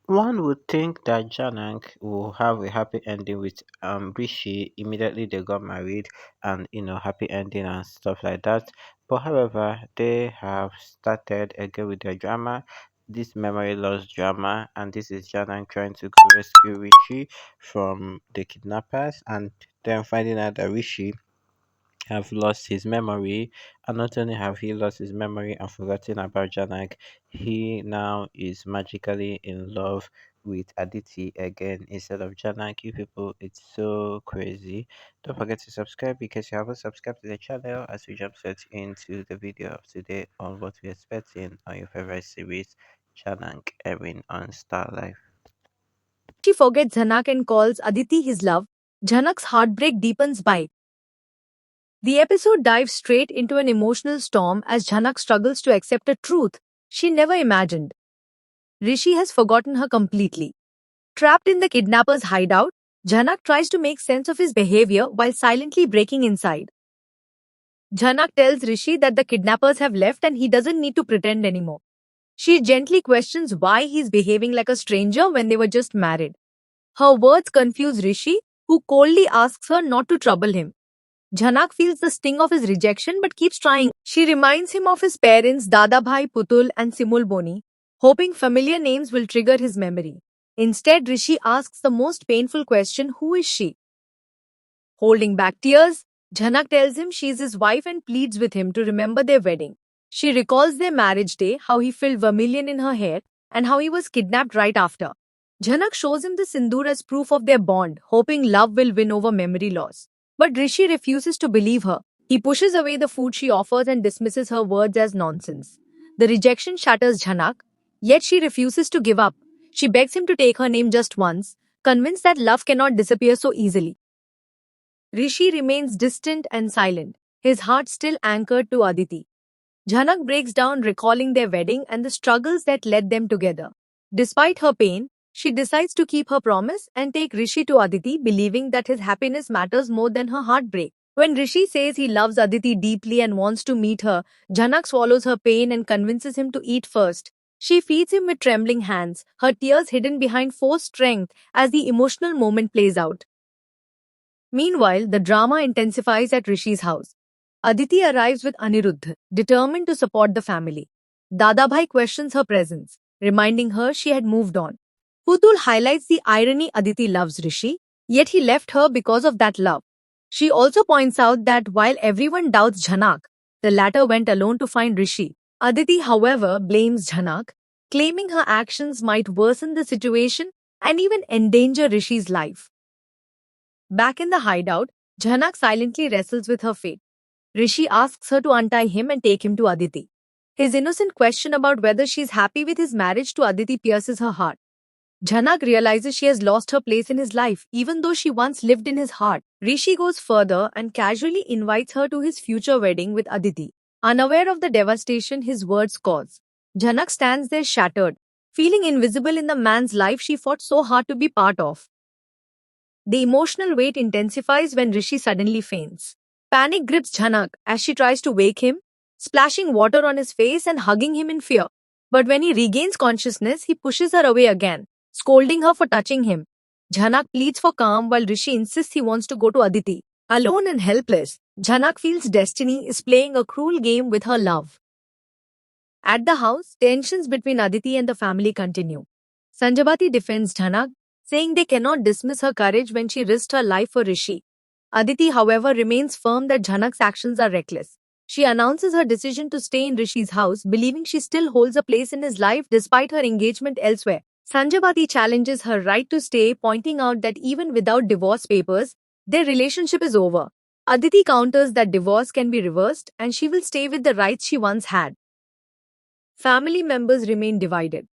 One would think that Janak will have a happy ending with Rishi. Immediately they got married and happy ending and stuff like that. But however, they have started again with their drama, this memory loss drama, and this is Janak trying to go rescue Rishi from the kidnappers and then finding out that Rishi have lost his memory, and not only have he lost his memory and forgotten about Janak, he now is magically in love with Aditi again instead of Janak. You people, it's so crazy. Don't forget to subscribe because you haven't subscribed to the channel as we jump straight into the video of today on what we're expecting on your favorite series, Janak airing on Star Life. She forgets Jhanak and calls Aditi his love. Jhanak's heartbreak deepens by. The episode dives straight into an emotional storm as Jhanak struggles to accept a truth she never imagined. Rishi has forgotten her completely. Trapped in the kidnapper's hideout, Jhanak tries to make sense of his behavior while silently breaking inside. Jhanak tells Rishi that the kidnappers have left and he doesn't need to pretend anymore. She gently questions why he's behaving like a stranger when they were just married. Her words confuse Rishi, who coldly asks her not to trouble him. Jhanak feels the sting of his rejection but keeps trying. She reminds him of his parents Dadabhai Putul and Simul Boni, hoping familiar names will trigger his memory. Instead, Rishi asks the most painful question, who is she? Holding back tears, Jhanak tells him she is his wife and pleads with him to remember their wedding. She recalls their marriage day, how he filled vermilion in her hair, and how he was kidnapped right after. Jhanak shows him the sindoor as proof of their bond, hoping love will win over memory loss. But Rishi refuses to believe her. He pushes away the food she offers and dismisses her words as nonsense. The rejection shatters Jhanak, yet she refuses to give up. She begs him to take her name just once, convinced that love cannot disappear so easily. Rishi remains distant and silent, his heart still anchored to Aditi. Jhanak breaks down recalling their wedding and the struggles that led them together. Despite her pain, she decides to keep her promise and take Rishi to Aditi, believing that his happiness matters more than her heartbreak. When Rishi says he loves Aditi deeply and wants to meet her, Jhanak swallows her pain and convinces him to eat first. She feeds him with trembling hands, her tears hidden behind forced strength as the emotional moment plays out. Meanwhile, the drama intensifies at Rishi's house. Aditi arrives with Aniruddha, determined to support the family. Dadabhai questions her presence, reminding her she had moved on. Putul highlights the irony Aditi loves Rishi, yet he left her because of that love. She also points out that while everyone doubts Jhanak, the latter went alone to find Rishi. Aditi, however, blames Jhanak, claiming her actions might worsen the situation and even endanger Rishi's life. Back in the hideout, Jhanak silently wrestles with her fate. Rishi asks her to untie him and take him to Aditi. His innocent question about whether she is happy with his marriage to Aditi pierces her heart. Jhanak realizes she has lost her place in his life, even though she once lived in his heart. Rishi goes further and casually invites her to his future wedding with Aditi, unaware of the devastation his words cause. Jhanak stands there shattered, feeling invisible in the man's life she fought so hard to be part of. The emotional weight intensifies when Rishi suddenly faints. Panic grips Jhanak as she tries to wake him, splashing water on his face and hugging him in fear. But when he regains consciousness, he pushes her away again, scolding her for touching him. Jhanak pleads for calm while Rishi insists he wants to go to Aditi. Alone and helpless, Jhanak feels destiny is playing a cruel game with her love. At the house, tensions between Aditi and the family continue. Sanjabati defends Jhanak, saying they cannot dismiss her courage when she risked her life for Rishi. Aditi, however, remains firm that Jhanak's actions are reckless. She announces her decision to stay in Rishi's house, believing she still holds a place in his life despite her engagement elsewhere. Sanjabati challenges her right to stay, pointing out that even without divorce papers, their relationship is over. Aditi counters that divorce can be reversed and she will stay with the rights she once had. Family members remain divided.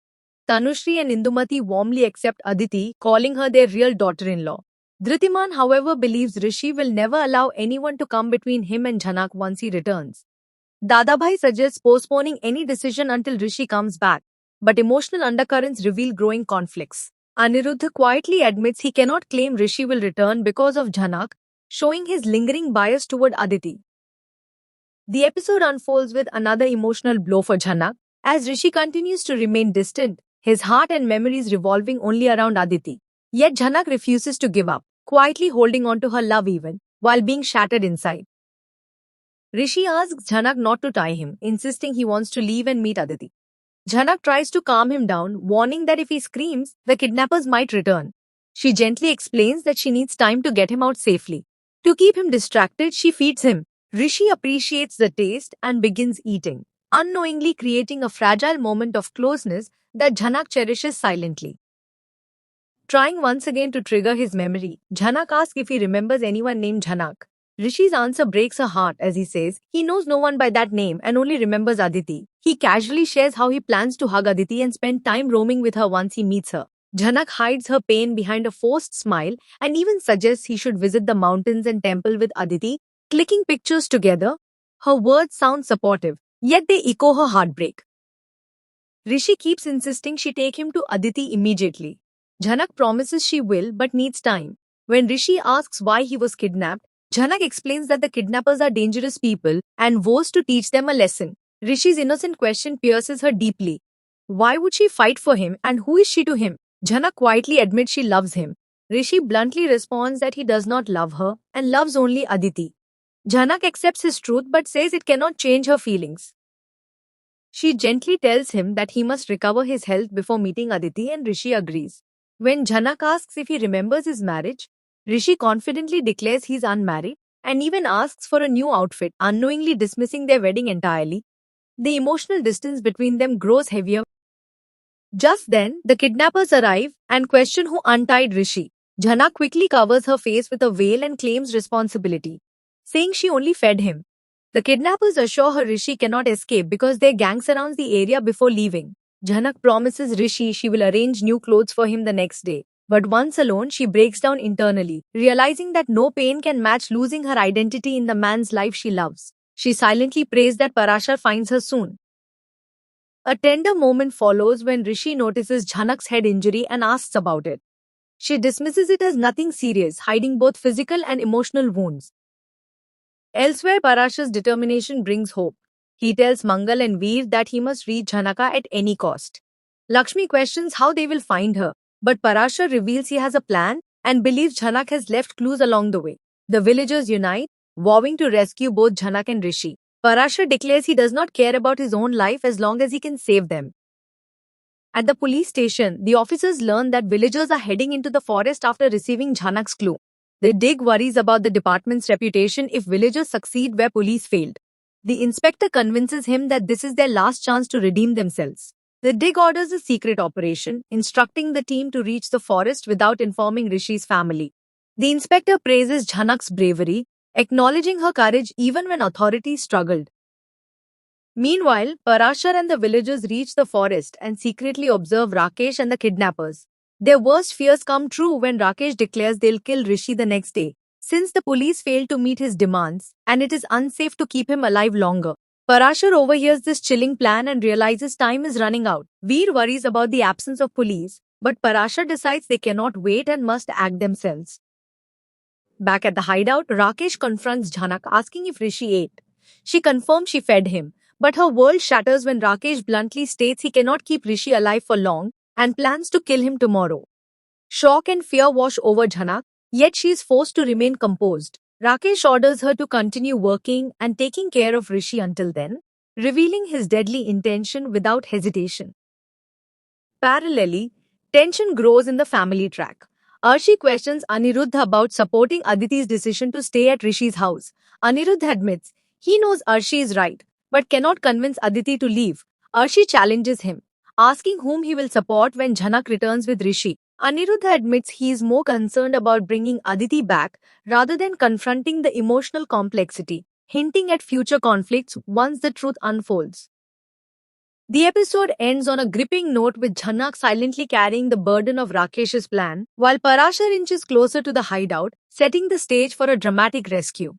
Tanushri and Indumati warmly accept Aditi, calling her their real daughter-in-law. Dhritiman, however, believes Rishi will never allow anyone to come between him and Jhanak once he returns. Dadabhai suggests postponing any decision until Rishi comes back, but emotional undercurrents reveal growing conflicts. Aniruddha quietly admits he cannot claim Rishi will return because of Jhanak, showing his lingering bias toward Aditi. The episode unfolds with another emotional blow for Jhanak, as Rishi continues to remain distant, his heart and memories revolving only around Aditi. Yet Jhanak refuses to give up, quietly holding on to her love even while being shattered inside. Rishi asks Jhanak not to tie him, insisting he wants to leave and meet Aditi. Jhanak tries to calm him down, warning that if he screams, the kidnappers might return. She gently explains that she needs time to get him out safely. To keep him distracted, she feeds him. Rishi appreciates the taste and begins eating, unknowingly creating a fragile moment of closeness that Jhanak cherishes silently. Trying once again to trigger his memory, Jhanak asks if he remembers anyone named Jhanak. Rishi's answer breaks her heart as he says he knows no one by that name and only remembers Aditi. He casually shares how he plans to hug Aditi and spend time roaming with her once he meets her. Jhanak hides her pain behind a forced smile and even suggests he should visit the mountains and temple with Aditi, clicking pictures together. Her words sound supportive, yet they echo her heartbreak. Rishi keeps insisting she take him to Aditi immediately. Jhanak promises she will but needs time. When Rishi asks why he was kidnapped, Jhanak explains that the kidnappers are dangerous people and vows to teach them a lesson. Rishi's innocent question pierces her deeply. Why would she fight for him and who is she to him? Jhanak quietly admits she loves him. Rishi bluntly responds that he does not love her and loves only Aditi. Jhanak accepts his truth but says it cannot change her feelings. She gently tells him that he must recover his health before meeting Aditi and Rishi agrees. When Jhanak asks if he remembers his marriage, Rishi confidently declares he is unmarried and even asks for a new outfit, unknowingly dismissing their wedding entirely. The emotional distance between them grows heavier. Just then, the kidnappers arrive and question who untied Rishi. Jhanak quickly covers her face with a veil and claims responsibility, saying she only fed him. The kidnappers assure her Rishi cannot escape because their gang surrounds the area before leaving. Jhanak promises Rishi she will arrange new clothes for him the next day. But once alone, she breaks down internally, realizing that no pain can match losing her identity in the man's life she loves. She silently prays that Parashar finds her soon. A tender moment follows when Rishi notices Jhanak's head injury and asks about it. She dismisses it as nothing serious, hiding both physical and emotional wounds. Elsewhere, Parashar's determination brings hope. He tells Mangal and Veer that he must reach Jhanaka at any cost. Lakshmi questions how they will find her, but Parashar reveals he has a plan and believes Jhanak has left clues along the way. The villagers unite, vowing to rescue both Jhanak and Rishi. Parashar declares he does not care about his own life as long as he can save them. At the police station, the officers learn that villagers are heading into the forest after receiving Jhanak's clue. The dig worries about the department's reputation if villagers succeed where police failed. The inspector convinces him that this is their last chance to redeem themselves. The dig orders a secret operation, instructing the team to reach the forest without informing Rishi's family. The inspector praises Jhanak's bravery, acknowledging her courage even when authorities struggled. Meanwhile, Parashar and the villagers reach the forest and secretly observe Rakesh and the kidnappers. Their worst fears come true when Rakesh declares they'll kill Rishi the next day, since the police failed to meet his demands and it is unsafe to keep him alive longer. Parashar overhears this chilling plan and realizes time is running out. Veer worries about the absence of police, but Parashar decides they cannot wait and must act themselves. Back at the hideout, Rakesh confronts Jhanak asking if Rishi ate. She confirms she fed him, but her world shatters when Rakesh bluntly states he cannot keep Rishi alive for long and plans to kill him tomorrow. Shock and fear wash over Jhanak, yet she is forced to remain composed. Rakesh orders her to continue working and taking care of Rishi until then, revealing his deadly intention without hesitation. Parallelly, tension grows in the family track. Arshi questions Aniruddha about supporting Aditi's decision to stay at Rishi's house. Aniruddha admits he knows Arshi is right, but cannot convince Aditi to leave. Arshi challenges him, asking whom he will support when Jhanak returns with Rishi. Aniruddha admits he is more concerned about bringing Aditi back rather than confronting the emotional complexity, hinting at future conflicts once the truth unfolds. The episode ends on a gripping note with Jhanak silently carrying the burden of Rakesh's plan, while Parashar inches closer to the hideout, setting the stage for a dramatic rescue.